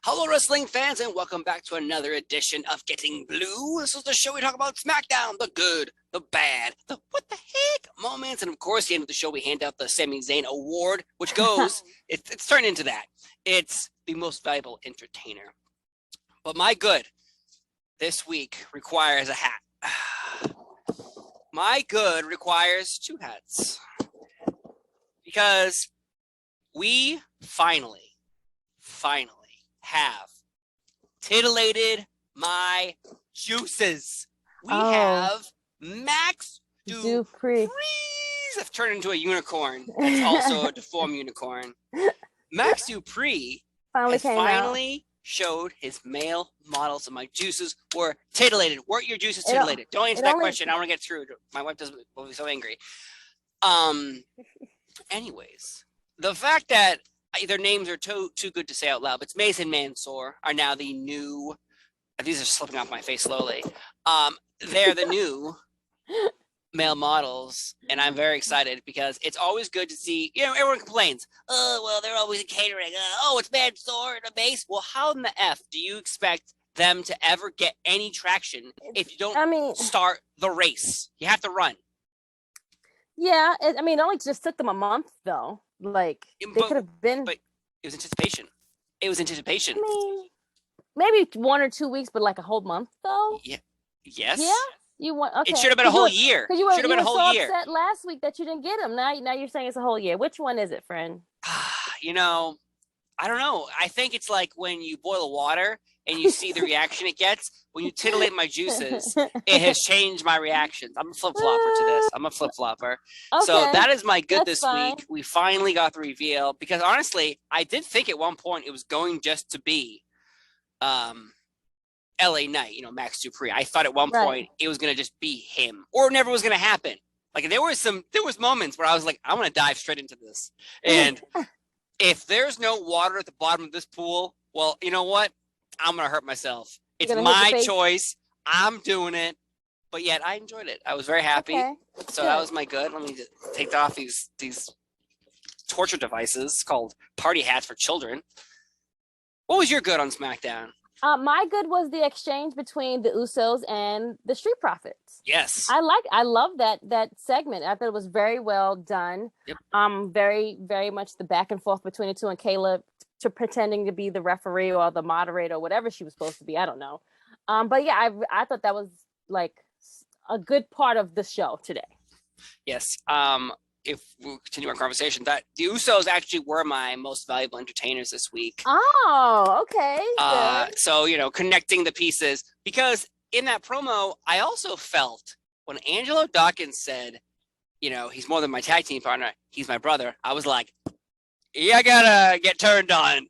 Hello, wrestling fans, and welcome back to another edition of Getting Blue. This is the show we talk about SmackDown, the good, the bad, the what the heck moments, and of course, at the end of the show, we hand out the Sami Zayn Award, which goes, it's turned into that. It's the most valuable entertainer. But my good this week requires a hat. My good requires two hats. Because we finally have titillated my juices. We have Max Dupree's have turned into a unicorn. That's also a deformed unicorn. Max Dupree finally showed his male models, and my juices were titillated. Weren't your juices titillated? Don't answer that question. I want to get through. My wife will be so angry. Anyways, the fact that their names are too good to say out loud, but it's Mason Mansoor are now the new. These are slipping off my face slowly. They're the new male models, and I'm very excited because it's always good to see. You know, everyone complains. Oh, well, they're always in catering. Oh, it's Mansoor and a base. Well, how in the F do you expect them to ever get any traction if you don't start the race? You have to run. Yeah, it only just took them a month, though. Like, they could have been. But it was anticipation. It was anticipation. I mean, maybe 1 or 2 weeks, but like a whole month, though. Yeah. Yes. Yeah. You want? Okay. It should have been a whole year. Because you were so upset last week that you didn't get them. Now you're saying it's a whole year. Which one is it, friend? You know, I don't know. I think it's like when you boil water and you see the reaction it gets. When you titillate my juices, it has changed my reactions. I'm a flip-flopper to this. I'm a flip-flopper. Okay, so that is my good this week. We finally got the reveal. Because honestly, I did think at one point it was going just to be LA Knight, Max Dupree. I thought at one point it was going to just be him. Or it never was going to happen. Like, there was moments where I was like, I'm going to dive straight into this. And if there's no water at the bottom of this pool, well, you know what? I'm going to hurt myself. It's my choice. I'm doing it. But yet I enjoyed it. I was very happy. Okay. So that was my good. Let me just take off these torture devices called party hats for children. What was your good on SmackDown? My good was the exchange between the Usos and the Street Profits. Yes. I love that segment. I thought it was very well done. Yep. Very, very much the back and forth between the two, and Kayla pretending to be the referee or the moderator or whatever she was supposed to be. I don't know. But yeah, I thought that was like a good part of the show today. Yes. If we continue our conversation, that the Usos actually were my most valuable entertainers this week. Oh, okay. So, connecting the pieces, because in that promo, I also felt when Angelo Dawkins said, he's more than my tag team partner, he's my brother. I was like, you gotta get turned on.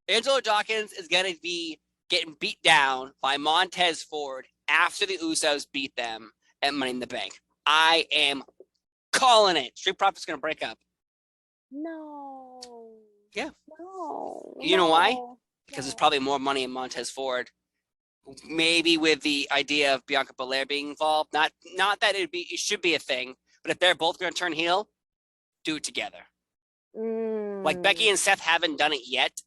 Angelo Dawkins is gonna be getting beat down by Montez Ford after the Usos beat them at Money in the Bank. I am calling it. Street Profits gonna break up. No. Yeah. No. You know why? Because there's probably more money in Montez Ford. Maybe with the idea of Bianca Belair being involved. Not that it should be a thing, but if they're both gonna turn heel, do it together. Like Becky and Seth haven't done it yet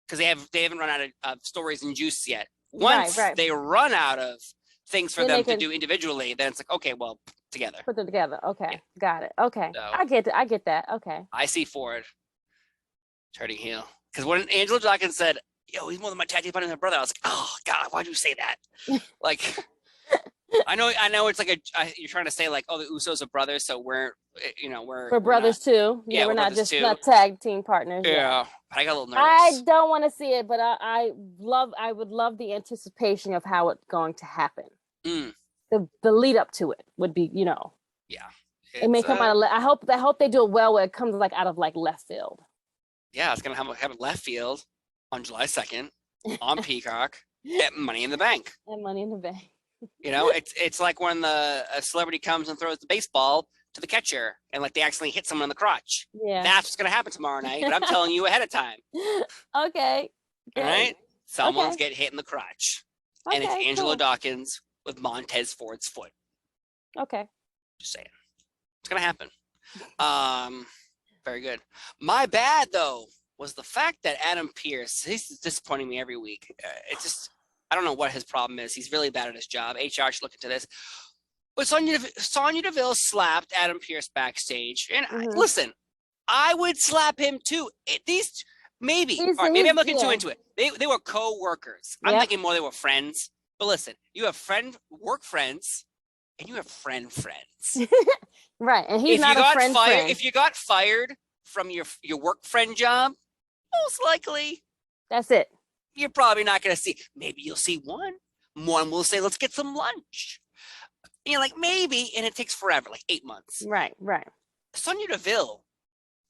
because they haven't run out of stories and juice yet. Once they run out of things for them to do individually, then it's like, okay, well, together. Put them together. Okay, yeah. Got it. Okay, so, I get that. Okay. I see Ford turning heel because when Angelo Dawkins said, "Yo, he's more than my tag team partner and my brother," I was like, "Oh God, why'd you say that?" Like, I know it's like you're trying to say like, "Oh, the Usos are brothers, so we're brothers too." Yeah, we're not just not tag team partners. Yeah, but I got a little nervous. I don't want to see it, but I would love the anticipation of how it's going to happen. The lead up to it would be, Yeah. It may come out of. I hope they do it well where it comes like out of like left field. Yeah, it's gonna have a left field on July 2nd on Peacock at Money in the Bank. At Money in the Bank. It's like when a celebrity comes and throws the baseball to the catcher and like they accidentally hit someone in the crotch. Yeah. That's what's gonna happen tomorrow night, but I'm telling you ahead of time. Okay. Good. All right. Someone's getting hit in the crotch. Okay, and it's Angelo Dawkins with Montez Ford's foot. Okay. Just saying. It's gonna happen. Very good. My bad though. was the fact that Adam Pearce, he's disappointing me every week. It's just, I don't know what his problem is. He's really bad at his job. HR should look into this. But Sonya Deville slapped Adam Pearce backstage. And listen, I would slap him too. Maybe I'm looking too into it. They were co-workers. I'm thinking more they were friends. But listen, you have work friends, and you have friends. Right, and he's not a friend. If you got fired from your work friend job, most likely that's it. You're probably not going to see. Maybe you'll see one. One will say, "Let's get some lunch." And you're like, maybe, and it takes forever, like 8 months. Right. Sonya Deville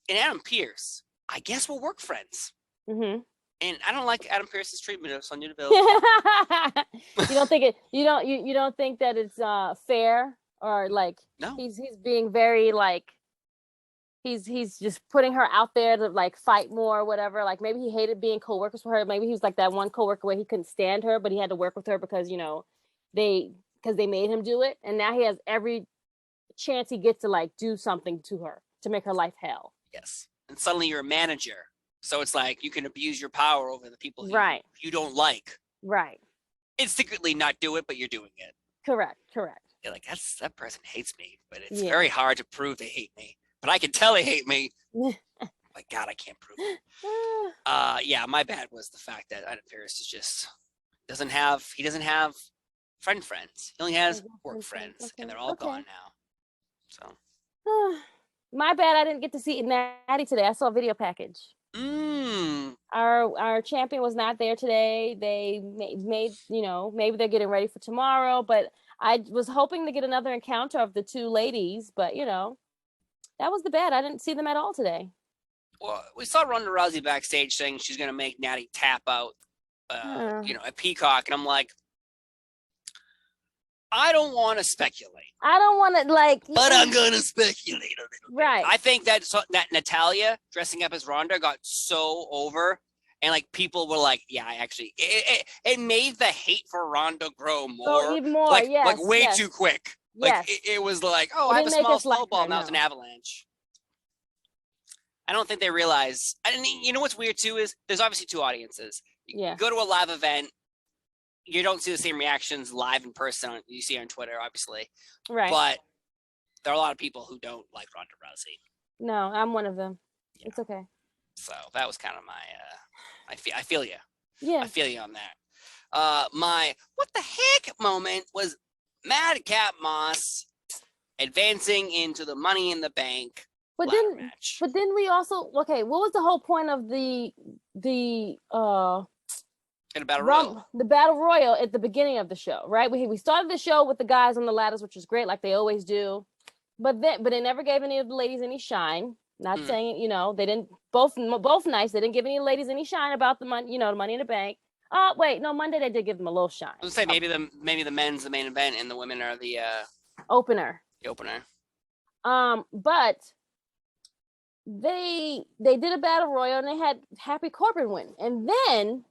and Adam Pearce, I guess, were work friends. Mm-hmm. And I don't like Adam Pearce's treatment of Sonya Deville. You don't think you don't think that it's fair, or like no. He's being very like he's just putting her out there to like fight more or whatever. Like maybe he hated being co-workers with her. Maybe he was like that one co-worker where he couldn't stand her, but he had to work with her because they made him do it, and now he has every chance he gets to like do something to her to make her life hell. Yes, and suddenly you're a manager. So it's like you can abuse your power over the people you don't like. Right. And secretly not do it, but you're doing it. Correct. You're like, that person hates me, but it's very hard to prove they hate me. But I can tell they hate me. My God, I can't prove it. Yeah, my bad was the fact that Adam Pearce doesn't have friends. He only has work friends, and they're all gone now. So my bad, I didn't get to see Natty today. I saw a video package. Our champion was not there today. They made maybe they're getting ready for tomorrow, but I was hoping to get another encounter of the two ladies, but that was the bad. I didn't see them at all today. Well, we saw Ronda Rousey backstage saying she's going to make Natty tap out at Peacock, and I'm like, I don't want to speculate. I don't want to but I'm going to speculate a little bit. Right. I think that Natalya dressing up as Ronda got so over, and like people were like, yeah, actually, it made the hate for Ronda grow more. Even more, like way too quick. Like it was like, oh, I have a small snowball, now it's an avalanche. I don't think they realize. And you know what's weird too is there's obviously two audiences. You go to a live event. You don't see the same reactions live in person you see on Twitter, obviously. Right. But there are a lot of people who don't like Ronda Rousey. No, I'm one of them. Yeah. It's okay. So that was kind of my, I feel you. Yeah. I feel you on that. My what the heck moment was Madcap Moss advancing into the Money in the Bank match. But then we also, what was the whole point of the in a battle royal. The battle royal at the beginning of the show, right? We started the show with the guys on the ladders, which was great, like they always do. But they never gave any of the ladies any shine. Not saying they didn't both nice. They didn't give any ladies any shine about the money, the Money in the Bank. Wait, no, Monday they did give them a little shine. I was gonna say maybe the men's the main event and the women are the opener. The opener. But they did a battle royal and they had Happy Corbin win, and then.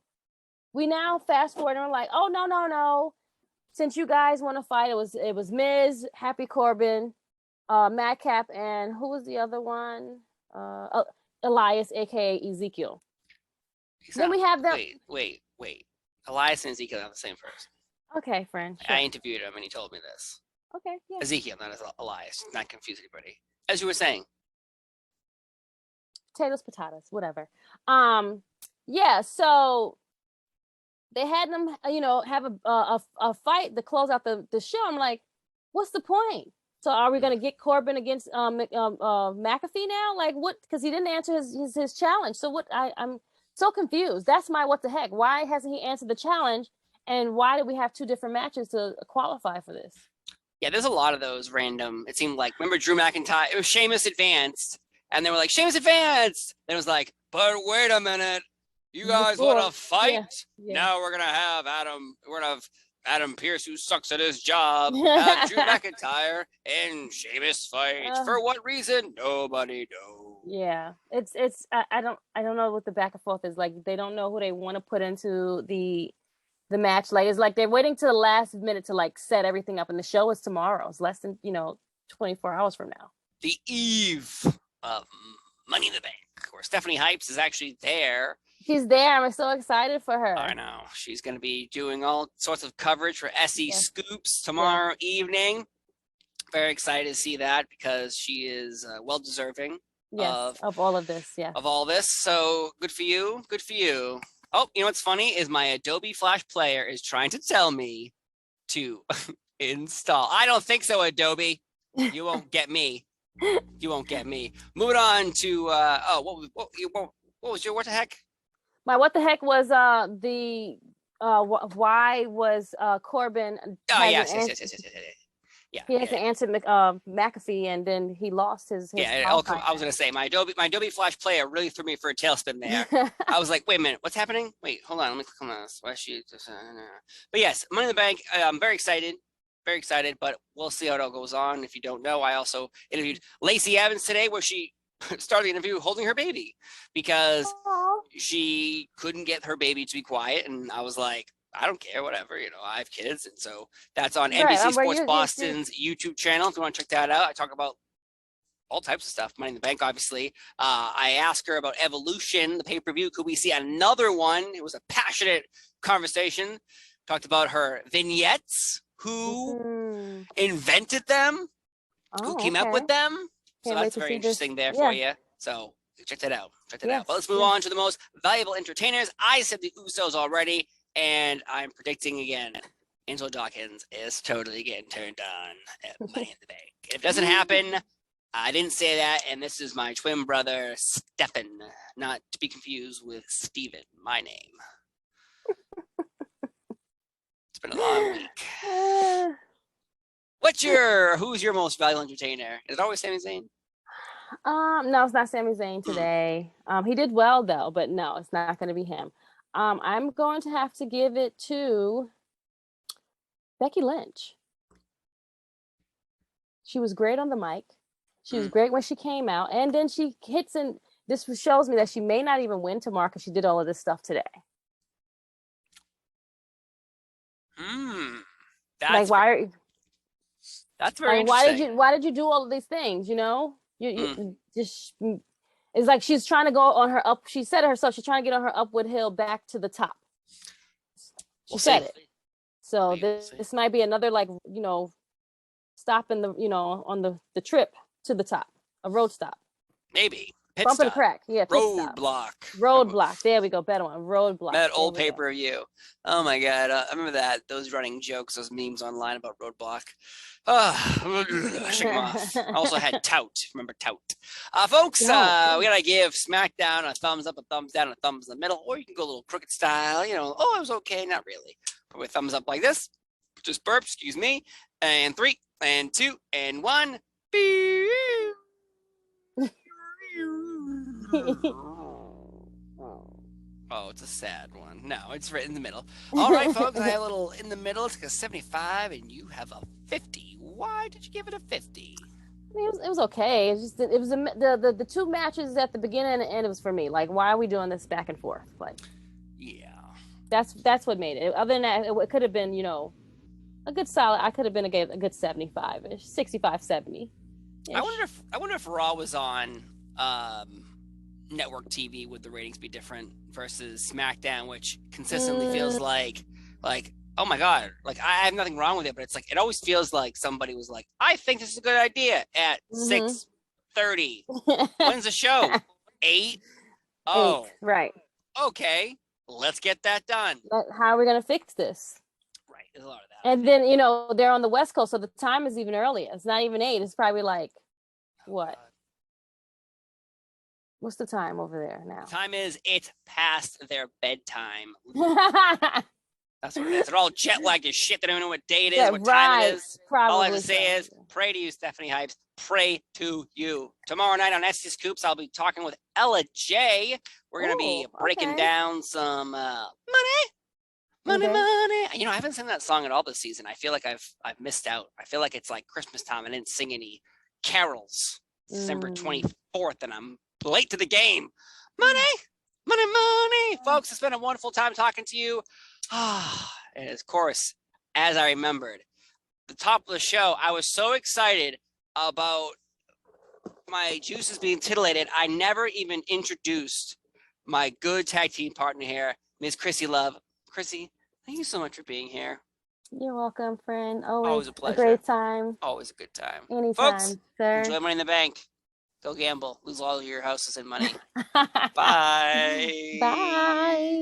We now fast forward and we're like, oh no. Since you guys want to fight, it was Miz, Happy Corbin, Madcap, and who was the other one? Elias, aka Ezekiel. Then we have them. Wait. Elias and Ezekiel are the same person. Okay, friend. Sure. I interviewed him and he told me this. Okay, yeah. Ezekiel, not Elias. Not confuse anybody. As you were saying. Potatoes, whatever. Yeah, so they had them, have a fight to close out the show. I'm like, what's the point? So are we going to get Corbin against McAfee now? Like what? Because he didn't answer his challenge. So what? I'm so confused. That's my what the heck. Why hasn't he answered the challenge? And why did we have two different matches to qualify for this? Yeah, there's a lot of those random. It seemed like, remember Drew McIntyre? It was Sheamus advanced. And they were like, Sheamus advanced. Then it was like, but wait a minute. You guys want to fight? Yeah. Now we're going to have Adam Pearce, who sucks at his job, Drew McIntyre, and Sheamus fight. For what reason? Nobody knows. Yeah, it's I don't know what the back and forth is like. They don't know who they want to put into the match. Like it's like they're waiting to the last minute to like set everything up, and the show is tomorrow. It's less than 24 hours from now. The eve of Money in the Bank, course, Stephanie Hypes is actually there. She's there. I'm so excited for her. I know. She's going to be doing all sorts of coverage for SE Scoops tomorrow evening. Very excited to see that because she is well deserving of all of this. Yeah. Of all this. So good for you. Good for you. Oh, you know what's funny is my Adobe Flash Player is trying to tell me to install. I don't think so, Adobe. You won't get me. You won't get me. Moving on to what was your what the heck? My what the heck was why was Corbin? Oh yes. Yeah, he has to answer McAfee, and then he lost his I was gonna say my Adobe Flash Player really threw me for a tailspin there. I was like, wait a minute, what's happening? Wait, hold on, let me click on this. But yes, Money in the Bank. I'm very excited, but we'll see how it all goes on. If you don't know, I also interviewed Lacey Evans today, where she started the interview holding her baby because she couldn't get her baby to be quiet, and I was like, I don't care, whatever, I have kids. And so that's on NBC Sports Boston's YouTube channel. If you want to check that out, I talk about all types of stuff. Money in the Bank, obviously. I asked her about Evolution, the pay-per-view. Could we see another one? It was a passionate conversation. Talked about her vignettes, who invented them, who came up with them. So that's very interesting there for you. So check that out. But let's move on to the most valuable entertainers. I said the Usos already. And I'm predicting again, Angelo Dawkins is totally getting turned on at Money in the Bank. If it doesn't happen, I didn't say that. And this is my twin brother, Stefan, not to be confused with Steven, my name. It's been a long week. Who's your most valuable entertainer? Is it always Sami Zayn? No, it's not Sami Zayn today. He did well though, but no, it's not going to be him. I'm going to have to give it to Becky Lynch. She was great on the mic. She was great when she came out. And then she hits, and this shows me that she may not even win tomorrow because she did all of this stuff today. That's very interesting. Why did you do all of these things? You just... It's like she's trying to go on her up. She said it herself. She's trying to get on her upward hill back to the top. She said it. So this might be another stop in the on the trip to the top, a road stop. Maybe bump and crack. Yeah. Roadblock. There we go. Better one. Roadblock. That old pay-per-view. Oh my god, I remember that. Those running jokes, those memes online about Roadblock. Shake them off. I also had Tout. Remember Tout? Folks, we gotta give Smackdown a thumbs up, a thumbs down, a thumbs in the middle, or you can go a little crooked style. It was okay, not really. Put a thumbs up like this. Just burp. Excuse me. And 3, and 2, and 1. Oh, it's a sad one. No, it's right in the middle. All right, folks, I have a little in the middle. It's a 75, and you have a 50. Why did you give it a 50? It was okay. It was the two matches at the beginning and the end. It was for me. Like, why are we doing this back and forth? Like, yeah, that's what made it. Other than that, it could have been a good solid. I could have been a good 75-ish, 65, 70. I wonder if Raw was on network TV, would the ratings be different versus SmackDown, which consistently feels like oh my god, like I have nothing wrong with it, but it's like it always feels like somebody was like, I think this is a good idea at 6:30. When's the show? 8? Oh, 8, right. Okay, let's get that done. How are we gonna fix this? Right, there's a lot of that. And then they're on the West Coast, so the time is even earlier. It's not even 8. It's probably like what? What's the time over there now? The time is it's past their bedtime. That's what it is. They're all jet lagged as shit. They don't know what day it is, what time it is. Probably all I have to say is pray to you, Stephanie Hypes. Pray to you. Tomorrow night on SC Scoops, I'll be talking with Ella J. We're going to be breaking down some money. I haven't sung that song at all this season. I feel like I've missed out. I feel like it's like Christmas time. I didn't sing any carols. December 24th, and I'm late to the game. Money. Folks, it's been a wonderful time talking to you. And of course, as I remembered, the top of the show, I was so excited about my juices being titillated, I never even introduced my good tag team partner here, Miss Chrissy Love. Chrissy, thank you so much for being here. You're welcome, friend. Always Always a a pleasure. great time. Always a good time. Anytime, Folks, sir. enjoy Money in the Bank. Go gamble. Lose all of your houses and money. Bye. Bye.